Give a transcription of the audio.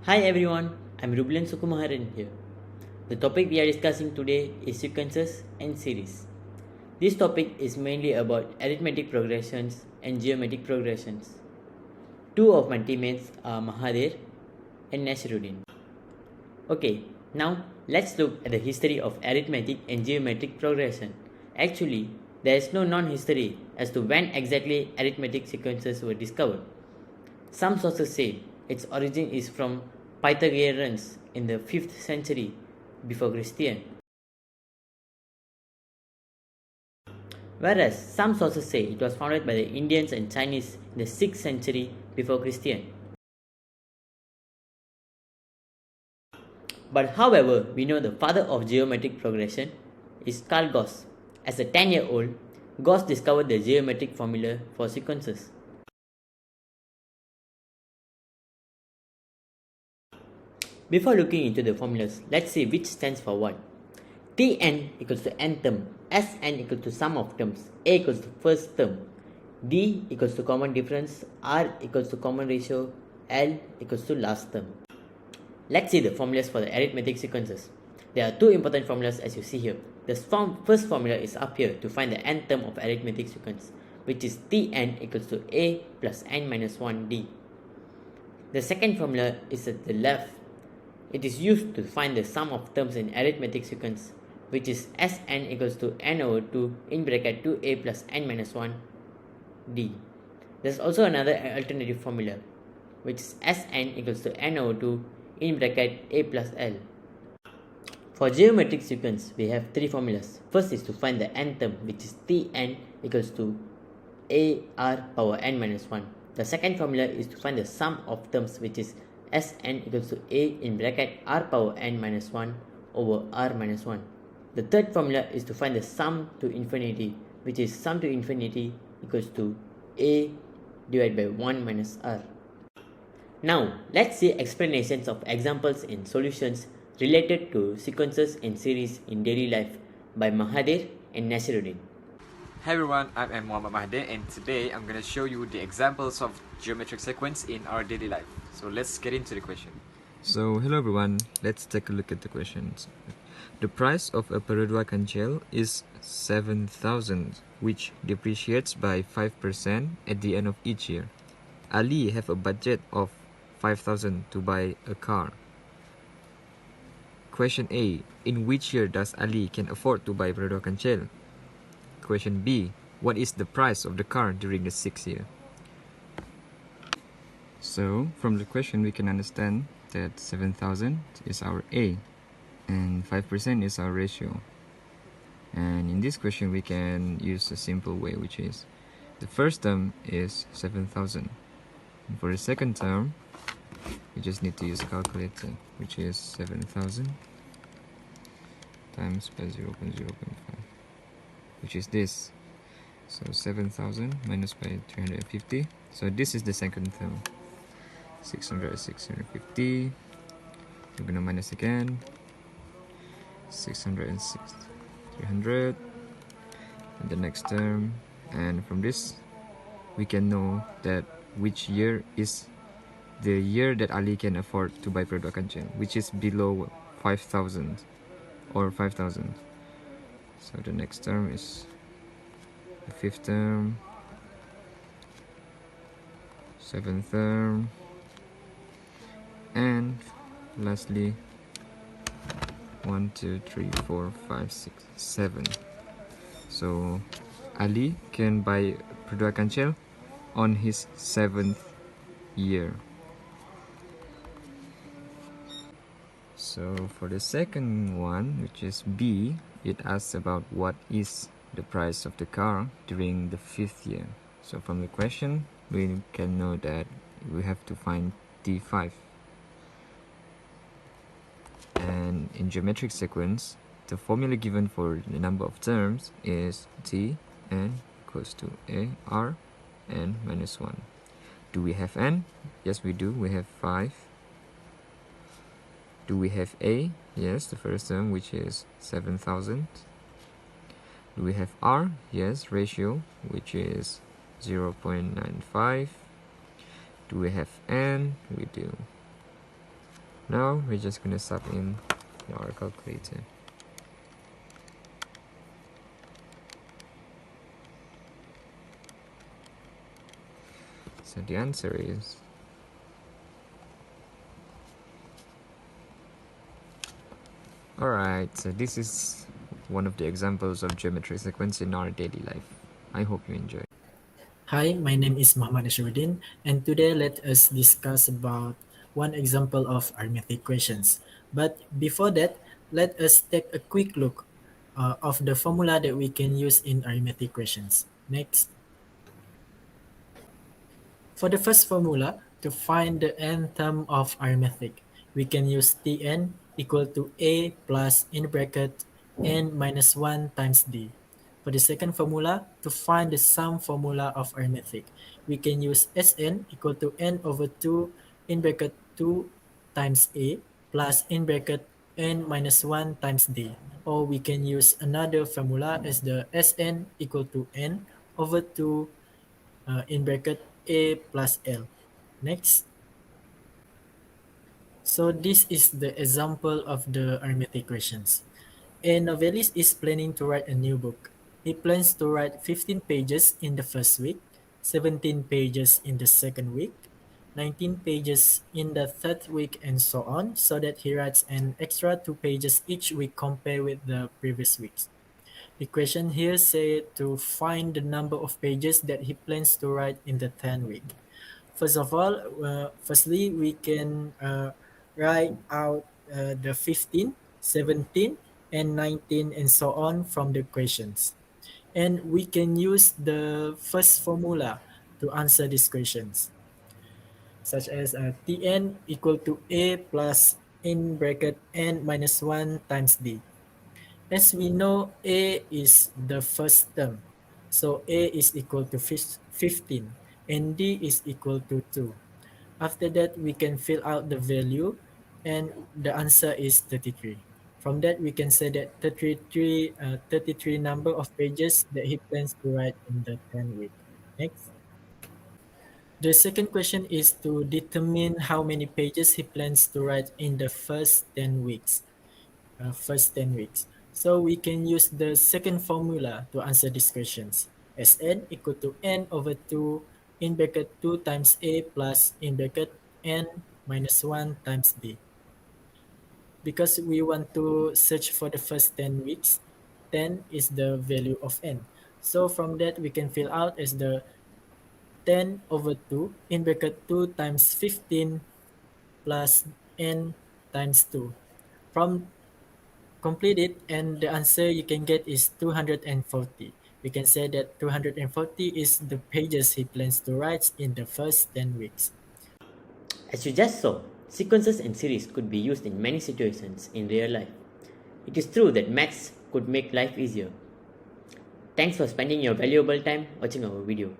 Hi everyone, I'm Rubilan Sukumaran here. The topic we are discussing today is sequences and series. This topic is mainly about arithmetic progressions and geometric progressions. Two of my teammates are Mahathir and Nasiruddin. Okay, now let's look at the history of arithmetic and geometric progression. Actually, there is no known history as to when exactly arithmetic sequences were discovered. Some sources say its origin is from Pythagoreans in the 5th century before Christian, whereas some sources say it was founded by the Indians and Chinese in the 6th century before Christian. But however, we know the father of geometric progression is Carl Gauss. As a 10-year-old, Gauss discovered the geometric formula for sequences. Before looking into the formulas, let's see which stands for what. Tn equals to n term, Sn equals to sum of terms, A equals to first term, D equals to common difference, R equals to common ratio, L equals to last term. Let's see the formulas for the arithmetic sequences. There are two important formulas as you see here. The first formula is up here to find the nth term of arithmetic sequence, which is Tn equals to A plus n minus 1 D. The second formula is at the left. It is used to find the sum of terms in arithmetic sequence, which is Sn equals to n over 2 in bracket 2a plus n minus 1 d. There's also another alternative formula, which is Sn equals to n over 2 in bracket a plus l. For geometric sequence, we have three formulas. First is to find the n term, which is Tn equals to ar power n minus 1. The second formula is to find the sum of terms, which is Sn equals to a in bracket r power n minus 1 over r minus 1. The third formula is to find the sum to infinity, which is sum to infinity equals to a divided by 1 minus r. Now, let's see explanations of examples and solutions related to sequences and series in daily life by Mahathir and Nasiruddin. Hey everyone, I'm M. Muhammad Mahathir, and today I'm going to show you the examples of geometric sequence in our daily life. So let's get into the question. So hello everyone, let's take a look at the questions. The price of a Perodua Cancel is 7,000, which depreciates by 5% at the end of each year. Ali have a budget of 5,000 to buy a car. Question A. In which year does Ali can afford to buy Perodua Cancel? Question B. What is the price of the car during the 6th year? So, from the question we can understand that 7,000 is our A and 5% is our ratio. And in this question we can use a simple way, which is the first term is 7,000. And for the second term, we just need to use a calculator, which is 7,000 times by 0.05, which is this. So 7,000 minus by 350. So this is the second term. 650. We're gonna minus again. 660, 300. And the next term. And from this, we can know that which year is the year that Ali can afford to buy Perodua Cancel, which is below 5,000 or 5,000. So the next term is the fifth term, seventh term, and lastly 1, 2, 3, 4, 5, 6, 7. So Ali can buy Perodua Cancel on his 7th year. So for the second one, which is B, it asks about what is the price of the car during the 5th year. So from the question, we can know that we have to find T5. And in geometric sequence, the formula given for the number of terms is Tn equals to A r n minus 1. Do we have n? Yes, we do. We have 5. Do we have A? Yes, the first term, which is 7,000. Do we have R? Yes, ratio, which is 0.95. Do we have N? We do. Now we're just gonna sub in our calculator. So the answer is alright, so this is one of the examples of geometric sequence in our daily life. I hope you enjoy. Hi, my name is Muhammad Ashruddin, and today let us discuss about one example of arithmetic questions. But before that, let us take a quick look of the formula that we can use in arithmetic questions. Next. For the first formula, to find the nth term of arithmetic, we can use Tn equal to a plus in bracket n minus 1 times d. For the second formula, to find the sum formula of arithmetic, we can use Sn equal to n over 2 in bracket 2 times a plus in bracket n minus 1 times d. Or we can use another formula as the Sn equal to n over 2 in bracket a plus L. Next. So this is the example of the arithmetic questions. A novelist is planning to write a new book. He plans to write 15 pages in the first week, 17 pages in the second week, 19 pages in the third week, and so on, so that he writes an extra 2 pages each week compared with the previous weeks. The question here says to find the number of pages that he plans to write in the 10th week. First of all, firstly, we can write out the 15, 17, and 19 and so on from the questions. And we can use the first formula to answer these questions, such as Tn equal to A plus in bracket n minus 1 times d. As we know, A is the first term, so A is equal to 15 and D is equal to 2. After that, we can fill out the value and the answer is 33. From that, we can say that 33 number of pages that he plans to write in the 10th week. Next. The second question is to determine how many pages he plans to write in the first 10 weeks. So we can use the second formula to answer these questions. Sn equal to n over 2 in bracket 2 times a plus in bracket n minus 1 times d. Because we want to search for the first 10 weeks, 10 is the value of n. So from that, we can fill out as the 10 over 2 in bracket 2 times 15 plus n times 2. From complete it, and the answer you can get is 240. We can say that 240 is the pages he plans to write in the first 10 weeks. As you just saw, sequences and series could be used in many situations in real life. It is true that maths could make life easier. Thanks for spending your valuable time watching our video.